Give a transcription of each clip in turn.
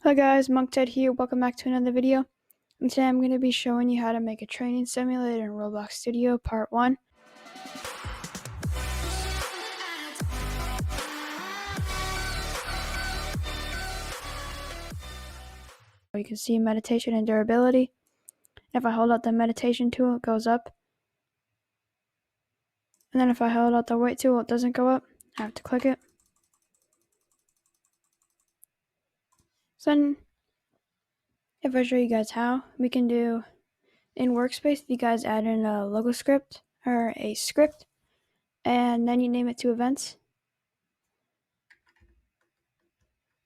Hi guys, Monk Ted here. Welcome back to another video. And today I'm going to be showing you how to make a training simulator in Roblox Studio Part 1. You can see meditation and durability. If I hold out the meditation tool, it goes up. And then if I hold out the weight tool, it doesn't go up. I have to click it. So then, if I show you guys how, we can do in Workspace, you guys add in a logo script or a script, and then you name it to events.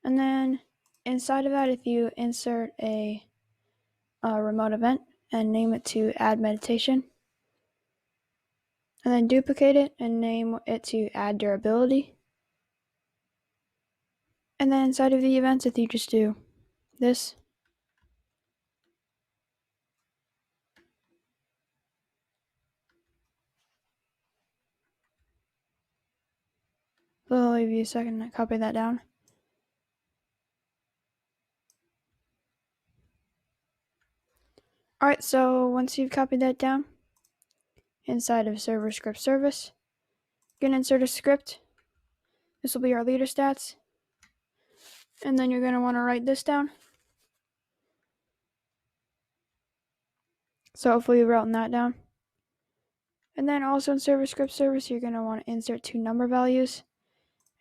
And then inside of that, if you insert a remote event and name it to add meditation, and then duplicate it and name it to add durability. And then inside of the events, if you just do this, I'll leave you a second to copy that down. Alright, so once you've copied that down, inside of server script service, you're going to insert a script. This will be our leader stats. And then you're going to want to write this down. So hopefully you've written that down. And then also in server script service, you're going to want to insert two number values.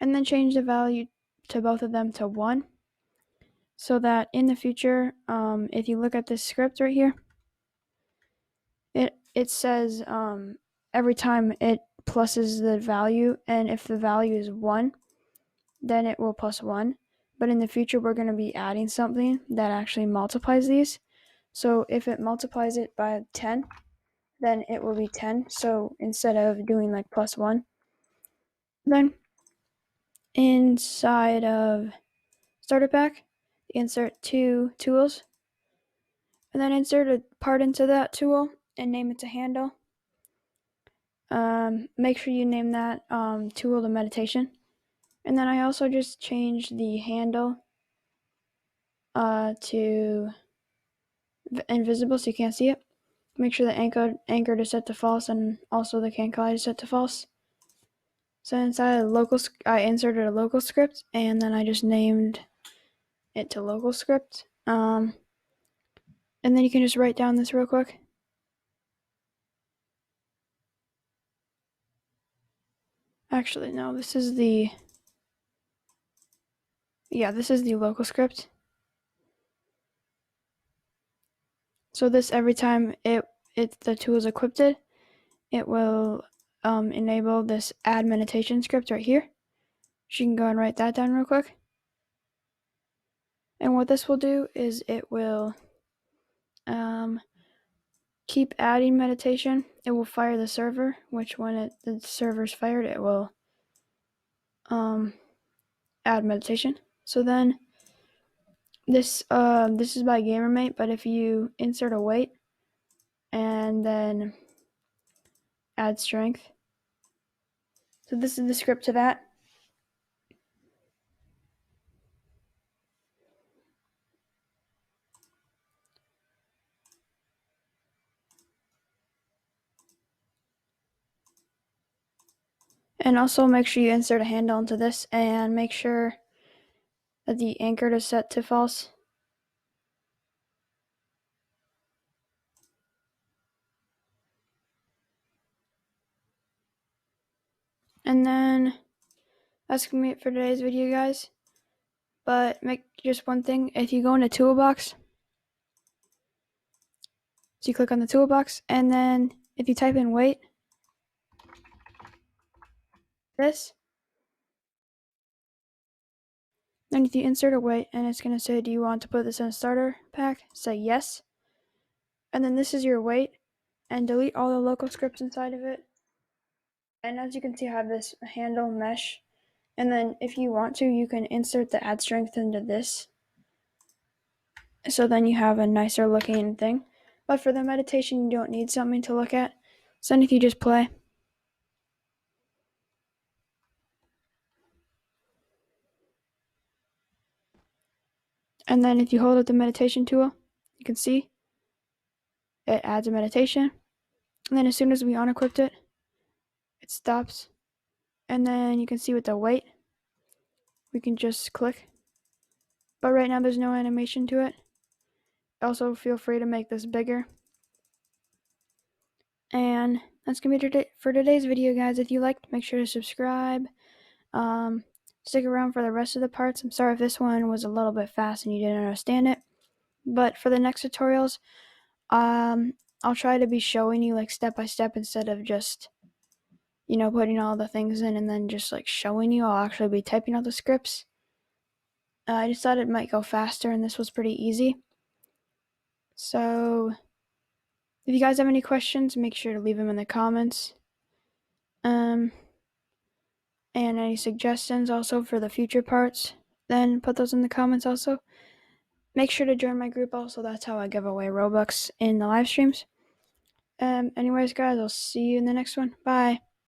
And then change the value to both of them to 1. So that in the future, if you look at this script right here, it says every time it pluses the value, and if the value is 1, then it will plus 1. But in the future, we're going to be adding something that actually multiplies these. So if it multiplies it by 10, then it will be 10. So instead of doing like plus 1, then inside of starter pack, insert two tools, and then insert a part into that tool and name it to handle. Make sure you name that tool to meditation. And then I also just changed the handle to invisible so you can't see it. Make sure the anchor is set to false, and also the can collide is set to false. So inside I inserted a local script, and then I just named it to local script. And then you can just write down this real quick. Actually, no, this is the local script. So this, every time the tool is equipped, it will enable this add meditation script right here. So you can go and write that down real quick. And what this will do is it will keep adding meditation. It will fire the server, which when the server's fired, it will add meditation. So then this is by GamerMate, but if you insert a weight and then add strength, so this is the script to that. And also make sure you insert a handle into this and make sure that the anchor is set to false. And then that's going to be it for today's video, guys. But make just one thing. If you go into Toolbox, so you click on the Toolbox, and then if you type in weight, this, then if you insert a weight, and it's going to say, do you want to put this in a starter pack? Say yes. And then this is your weight, and delete all the local scripts inside of it. And as you can see, I have this handle mesh. And then if you want to, you can insert the add strength into this. So then you have a nicer looking thing. But for the meditation, you don't need something to look at. So then if you just play, And then if you hold up the meditation tool, you can see it adds a meditation. And then as soon as we unequipped it, it stops. And then you can see with the weight, we can just click. But right now there's no animation to it. Also, feel free to make this bigger. And that's going to be for today's video, guys. If you liked, make sure to subscribe. Stick around for the rest of the parts. I'm sorry if this one was a little bit fast and you didn't understand it. But for the next tutorials, I'll try to be showing you like step by step instead of just, putting all the things in and then just like showing you. I'll actually be typing out the scripts. I just thought it might go faster and this was pretty easy. So if you guys have any questions, make sure to leave them in the comments. And any suggestions also for the future parts, then put those in the comments also. Make sure to join my group also. That's how I give away Robux in the live streams. Anyways, guys, I'll see you in the next one. Bye.